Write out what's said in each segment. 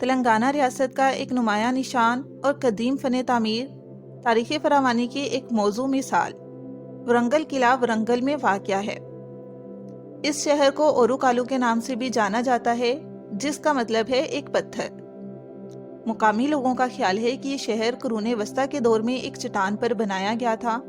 تلنگانہ ریاست کا ایک نمایاں نشان اور قدیم فن تعمیر، تاریخی فراوانی کی ایک موزوں مثال ورنگل قلعہ ورنگل میں واقع ہے۔ اس شہر کو اوروکالو کے نام سے بھی جانا جاتا ہے، جس کا مطلب ہے ایک پتھر۔ مقامی لوگوں کا خیال ہے کہ یہ شہر قرون وسطیٰ کے دور میں ایک چٹان پر بنایا گیا تھا۔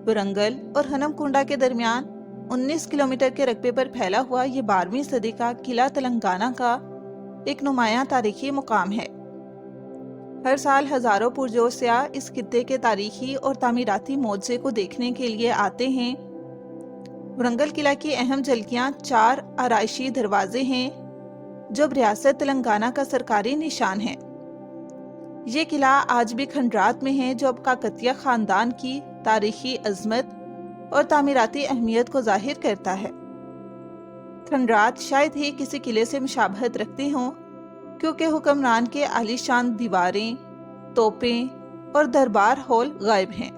ورنگل اور ہنم کنڈا کے درمیان 19 کلومیٹر کے رقبے پر پھیلا ہوا یہ 12ویں صدی کا قلعہ تلنگانہ کا ایک نمایاں تاریخی مقام ہے۔ ہر سال ہزاروں پرجوش سیاح اس خطے کے تاریخی اور تعمیراتی معجزے کو دیکھنے کے لیے آتے ہیں۔ ورنگل قلعہ کی اہم جھلکیاں 4 آرائشی دروازے ہیں، جو ریاست تلنگانہ کا سرکاری نشان ہے۔ یہ قلعہ آج بھی کھنڈرات میں ہے، جو اب کاکتیہ خاندان کی تاریخی عظمت اور تعمیراتی اہمیت کو ظاہر کرتا ہے۔ کھنڈرات شاید ہی کسی قلعے سے مشابہت رکھتے ہوں، کیونکہ حکمران کے عالی شان دیواریں، توپیں اور دربار ہال غائب ہیں۔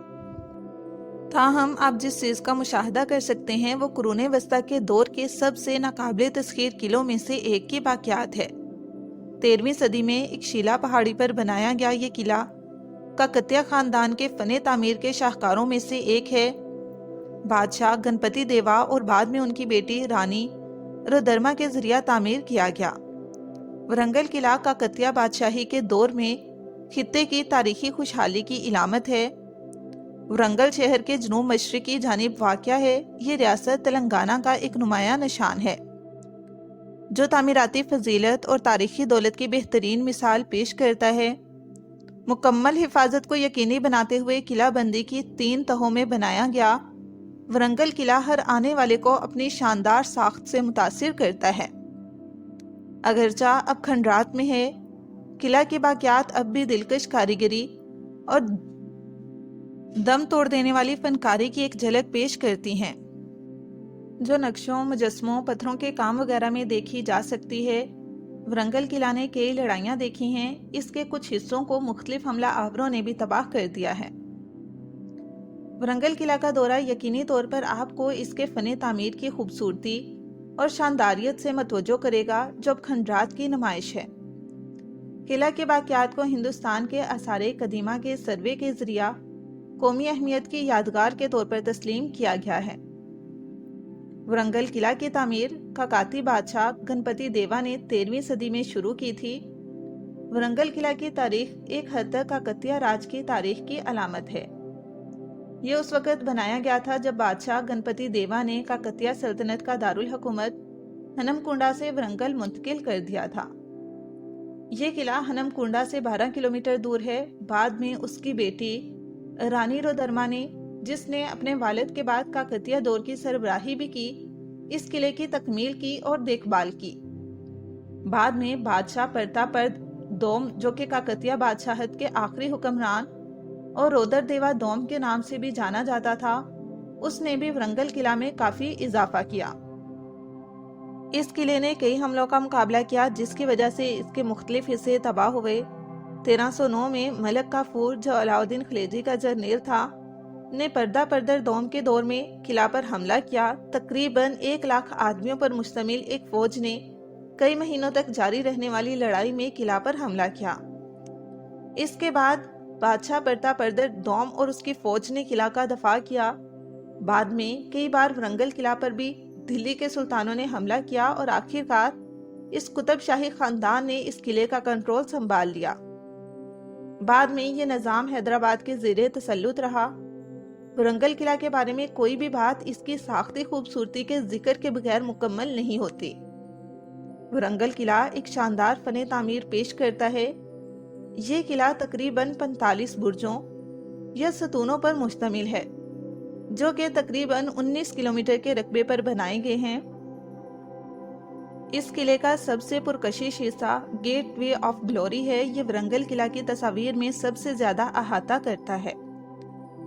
تاہم آپ جس چیز کا مشاہدہ کر سکتے ہیں وہ قرون وسطیٰ کے دور کے سب سے ناقابل تسخیر قلعوں میں سے ایک کی باقیات ہے۔ 13ویں صدی میں ایک شیلا پہاڑی پر بنایا گیا یہ قلعہ کاکتیہ خاندان کے فن تعمیر کے شاہکاروں میں سے ایک ہے۔ بادشاہ گنپتی دیوا اور بعد میں ان کی بیٹی رانی رودرما کے ذریعہ تعمیر کیا گیا۔ ورنگل قلعہ کاکتیہ بادشاہی کے دور میں خطے کی تاریخی خوشحالی کی علامت ہے۔ ورنگل شہر کے جنوب مشرقی جانب واقع ہے۔ یہ ریاست تلنگانہ کا ایک نمایاں نشان ہے، جو تعمیراتی فضیلت اور تاریخی دولت کی بہترین مثال پیش کرتا ہے۔ مکمل حفاظت کو یقینی بناتے ہوئے قلعہ بندی کی 3 تہوں میں بنایا گیا، ورنگل قلعہ ہر آنے والے کو اپنی شاندار ساخت سے متاثر کرتا ہے۔ اگرچہ اب کھنڈرات میں ہے، قلعہ کی باقیات اب بھی دلکش کاریگری اور دم توڑ دینے والی فنکاری کی ایک جھلک پیش کرتی ہیں، جو نقشوں، مجسموں، پتھروں کے کام وغیرہ میں دیکھی جا سکتی ہے۔ ورنگل قلعہ نے کئی لڑائیاں دیکھی ہیں، اس کے کچھ حصوں کو مختلف حملہ آوروں نے بھی تباہ کر دیا ہے۔ ورنگل قلعہ کا دورہ یقینی طور پر آپ کو اس کے فن تعمیر کی خوبصورتی اور شانداریت سے متوجہ کرے گا، جو اب کھنڈرات کی نمائش ہے۔ قلعہ کے باقیات کو ہندوستان کے آثار قدیمہ کے سروے کے ذریعہ قومی اہمیت کی یادگار کے طور پر تسلیم کیا گیا ہے۔ ورنگل قلعہ کی تعمیر کاکاتی بادشاہ گنپتی دیوا نے 13ویں صدی میں شروع کی تھی۔ ورنگل قلعہ کی تاریخ ایک حد تک کاکتیہ راج کی تاریخ کی علامت ہے۔ یہ اس وقت بنایا گیا تھا جب بادشاہ گنپتی دیوا نے کاکتیہ سلطنت کا دارالحکومت ہنم کنڈا سے ورنگل منتقل کر دیا تھا۔ یہ قلعہ ہنم کنڈا سے 12 کلومیٹر دور ہے۔ بعد میں اس کی بیٹی رانی رودرما نے، جس نے اپنے والد کے بعد کاکتیہ دور کی سربراہی بھی کی، اس قلعے کی تکمیل کی اور دیکھ بھال کی۔ بعد میں بادشاہ پرتاپرد دوم، جو کہ کاکتیہ بادشاہت کے آخری حکمران اور رودر دیوا دوم کے نام سے بھی جانا جاتا تھا، اس نے بھی ورنگل قلعہ میں کافی اضافہ کیا۔ اس قلعے نے کئی حملوں کا مقابلہ کیا، جس کی وجہ سے اس کے مختلف حصے تباہ ہوئے۔ 1309 میں ملک کافور، جو علاؤدین خلجی کا جرنیل تھا، نے پردہ پردر دوم کے دور میں قلعہ پر حملہ کیا۔ تقریباً 1,00,000 آدمیوں پر مشتمل ایک فوج نے کئی مہینوں تک جاری رہنے والی لڑائی میں قلعہ پر حملہ کیا۔ اس کے بعد بادشاہ پرتا پردر دوم اور اس کی فوج نے قلعہ کا دفاع کیا۔ بعد میں کئی بار ورنگل قلعہ پر بھی دلی کے سلطانوں نے حملہ کیا اور آخرکار اس قطب شاہی خاندان نے اس قلعے کا کنٹرول سنبھال لیا۔ بعد میں یہ نظام حیدرآباد کے زیر تسلط رہا۔ ورنگل قلعہ کے بارے میں کوئی بھی بات اس کی ساختی خوبصورتی کے ذکر کے بغیر مکمل نہیں ہوتی۔ ورنگل قلعہ ایک شاندار فن تعمیر پیش کرتا ہے۔ یہ قلعہ تقریباً 45 برجوں یا ستونوں پر مشتمل ہے، جو کہ تقریباً 19 کلومیٹر کے رقبے پر بنائے گئے ہیں۔ اس قلعے کا سب سے پرکشش حصہ گیٹ وے آف گلوری ہے۔ یہ ورنگل قلعہ کی تصاویر میں سب سے زیادہ احاطہ کرتا ہے۔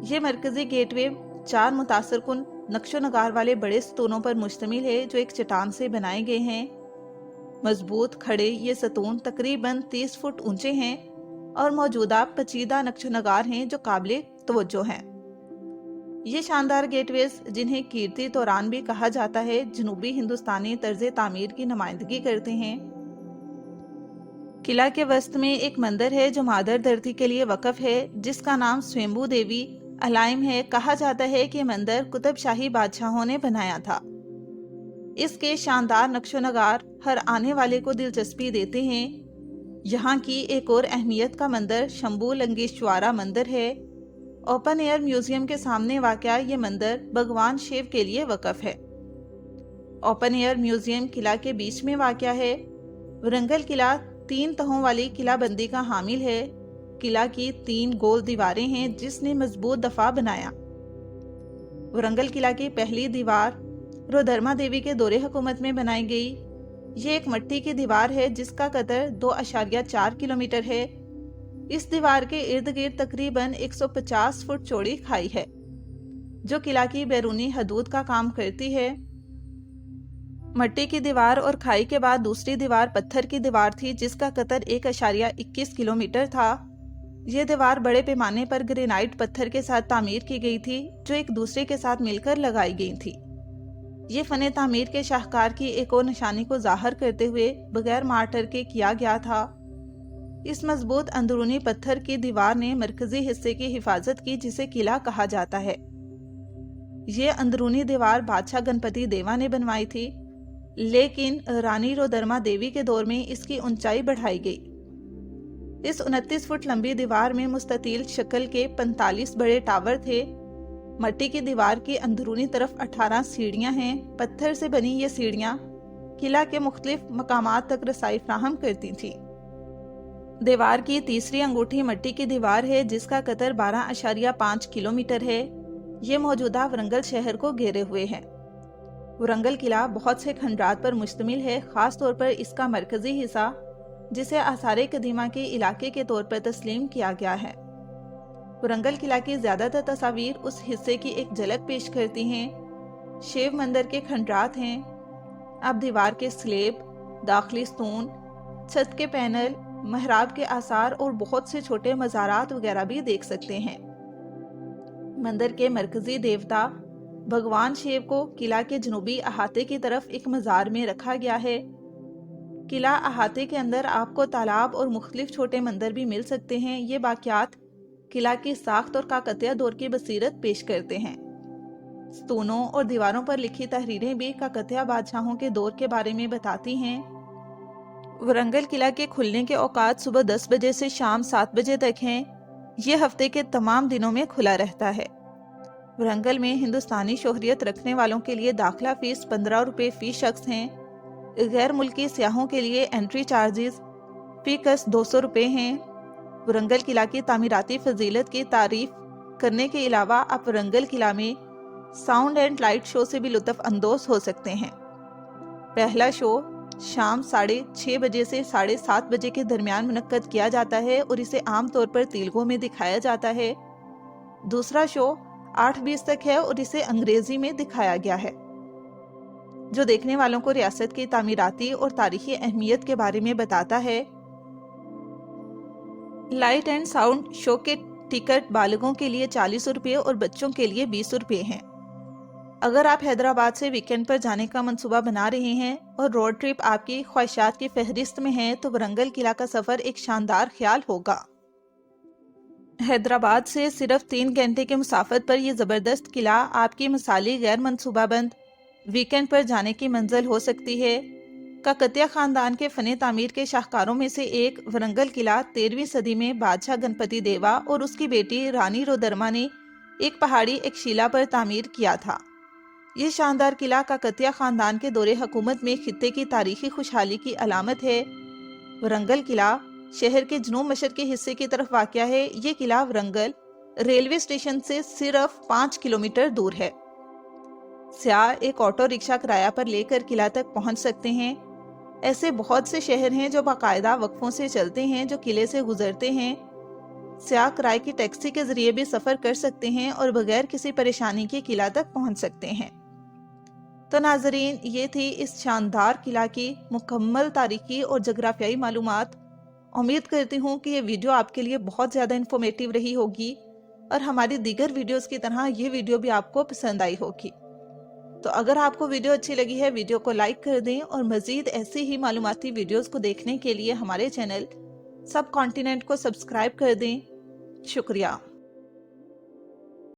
یہ مرکزی گیٹ وے 4 متاثر کن نقش و نگار والے بڑے ستونوں پر مشتمل ہے، جو ایک چٹان سے بنائے گئے ہیں۔ مضبوط کھڑے یہ ستون تقریباً 30 فٹ اونچے ہیں اور موجودہ پیچیدہ نقش و نگار ہیں جو قابل توجہ ہیں۔ یہ شاندار گیٹ ویز، جنہیں کیرتی توران بھی کہا جاتا ہے، جنوبی ہندوستانی طرز تعمیر کی نمائندگی کرتے ہیں۔ किला के वस्त में एक मंदिर है जो मादर धरती के लिए वक्फ है, जिसका नाम स्वयंभू देवी अलाइम है। कहा जाता है कि मंदिर कुतुब शाही बादशाहों ने बनाया था। इसके शानदार नक्शो नगार हर आने वाले को दिलचस्पी देते हैं। यहाँ की एक और अहमियत का मंदिर शंभू लंगेश्वरा मंदिर है। ओपन एयर म्यूजियम के सामने वाक़या ये मंदिर भगवान शिव के लिए वक्फ है। ओपन एयर म्यूजियम किला के बीच में वाक़या है। वरंगल किला 3 तहों वाली किलाबंदी का हामिल है। किला की 3 गोल दीवारें हैं जिसने मजबूत दफा बनाया। वरंगल किला की पहली दीवार रुद्रमा देवी के दौरे हुकूमत में बनाई गई। ये एक मिट्टी की दीवार है जिसका कतर 2.4 किलोमीटर है। इस दीवार के इर्द गिर्द तकरीबन 150 फुट चौड़ी खाई है जो किला की बैरूनी हदूद का काम करती है। मिट्टी की दीवार और खाई के बाद दूसरी दीवार पत्थर की दीवार थी जिसका कतर 1.21 किलोमीटर था। यह दीवार बड़े पैमाने पर ग्रेनाइट पत्थर के साथ तामीर की गई थी जो एक दूसरे के साथ मिलकर लगाई गई थी। ये फन तामीर के शाहकार की एक और निशानी को जाहिर करते हुए बगैर मार्टर के किया गया था। इस मजबूत अंदरूनी पत्थर की दीवार ने मरकजी हिस्से की हिफाजत की जिसे किला कहा जाता है। ये अंदरूनी दीवार बादशाह गणपति देवा ने बनवाई थी, लेकिन रानी रुद्रमा देवी के दौर में इसकी ऊंचाई बढ़ाई गई। इस 29 फुट लंबी दीवार में मुस्ततील शक्ल के 45 बड़े टावर थे। मिट्टी की दीवार की अंदरूनी तरफ 18 सीढ़ियां हैं। पत्थर से बनी ये सीढ़ियां किला के मुख्तलिफ मकामात तक रसाई फ्राहम करती थी। दीवार की तीसरी अंगूठी मिट्टी की दीवार है जिसका कतर 12.5 किलोमीटर है। ये मौजूदा वरंगल शहर को घेरे हुए है। वरंगल किला बहुत से खंडात पर मुश्तमिल है, खास तौर पर इसका मरकजी हिस्सा जिसे आसारे कदीमा के इलाके के तौर पर तस्लीम किया गया है। वरंगल किला की ज्यादातर तस्वीर उस हिस्से की एक झलक पेश करती हैं। शिव मंदिर के खंडात हैं। आप दीवार के स्लेब, दाखिली स्तून, छत के पैनल, महराब के आसार और बहुत से छोटे मज़ारात वगैरह भी देख सकते हैं। मंदिर के मरकजी देवता भगवान शिव को किला के जनूबी अहाते की तरफ एक मज़ार में रखा गया है। किला अहाते के अंदर आपको तालाब और मुख्तलिफ छोटे मंदिर भी मिल सकते हैं। ये वाक़यात किला की साख्त और काकतिया दौर की बसीरत पेश करते हैं। स्तूनों और दीवारों पर लिखी तहरीरें भी काकतिया बादशाहों के दौर के बारे में बताती हैं। वरंगल किला के खुलने के औकात सुबह 10 बजे से शाम 7 बजे तक हैं। ये हफ्ते के तमाम दिनों में खुला रहता है। वरंगल में हिंदुस्तानी शोहरियत रखने वालों के लिए दाखिला फीस 15 रुपये फी शख्स हैं। गैर मुल्की सियाहों के लिए एंट्री चार्जेस फी कस 200 रुपये हैं। वरंगल किला की तामीराती फजीलत की तारीफ करने के अलावा आप वरंगल किला में साउंड एंड लाइट शो से भी लुत्फ अंदोज हो सकते हैं। पहला शो शाम 6:30 बजे से 7:30 बजे के दरमियान मुनक्कद किया जाता है और इसे आमतौर पर तेलुगु में दिखाया जाता है। दूसरा शो 8:20 तक है और इसे अंग्रेजी में दिखाया गया है, जो देखने वालों को रियासत की तामीराती और तारीखी अहमियत के बारे में बताता है। लाइट एंड साउंड शो के टिकट बालिगों के लिए 40 रुपये और बच्चों के लिए 20 रुपये हैं। अगर आप हैदराबाद से वीकेंड पर जाने का मंसूबा बना रहे हैं और रोड ट्रिप आपकी ख्वाहिशात की फहरिस्त में है तो वरंगल किला का सफ़र एक शानदार ख्याल होगा। हैदराबाद से सिर्फ 3 घंटे के मुसाफत पर यह ज़बरदस्त किला आपकी मिसाली गैर मंसूबाबंद वीकेंड पर जाने की मंजिल हो सकती है। काकतिया खानदान के फ़न तामीर के शाहकारों में से एक वरंगल किला 13वीं सदी में बादशाह गणपति देवा और उसकी बेटी रानी रुद्रमा ने एक पहाड़ी एक शिला पर तामीर किया था। ये शानदार किला काकतिया खानदान के दौरे हुकूमत में खित्ते की तारीखी खुशहाली की अलामत है। वरंगल किला शहर के जनूब मशरक़ी के हिस्से की तरफ वाक़या है। ये किला वरंगल रेलवे स्टेशन से सिर्फ 5 किलोमीटर दूर है। सियाह एक ऑटो रिक्शा किराया पर लेकर किला तक पहुंच सकते हैं। ऐसे बहुत से शहर हैं जो बाकायदा वक्फों से चलते हैं जो किले से गुजरते हैं। सियाह किराए की टैक्सी के जरिए भी सफ़र कर सकते हैं और बगैर किसी परेशानी के किला तक पहुंच सकते हैं। तो नाजरीन, ये थी इस शानदार किला की मुकम्मल तारीखी और जगराफियाई मालूमात। उम्मीद करती हूँ कि ये वीडियो आपके लिए बहुत ज़्यादा इन्फॉर्मेटिव रही होगी और हमारी दीगर वीडियोस की तरह ये वीडियो भी आपको पसंद आई होगी। تو اگر آپ کو ویڈیو اچھی لگی ہے ویڈیو کو لائک کر دیں اور مزید ایسی ہی معلوماتی ویڈیوز کو دیکھنے کے لیے ہمارے چینل سب کانٹیننٹ کو سبسکرائب کر دیں۔ شکریہ۔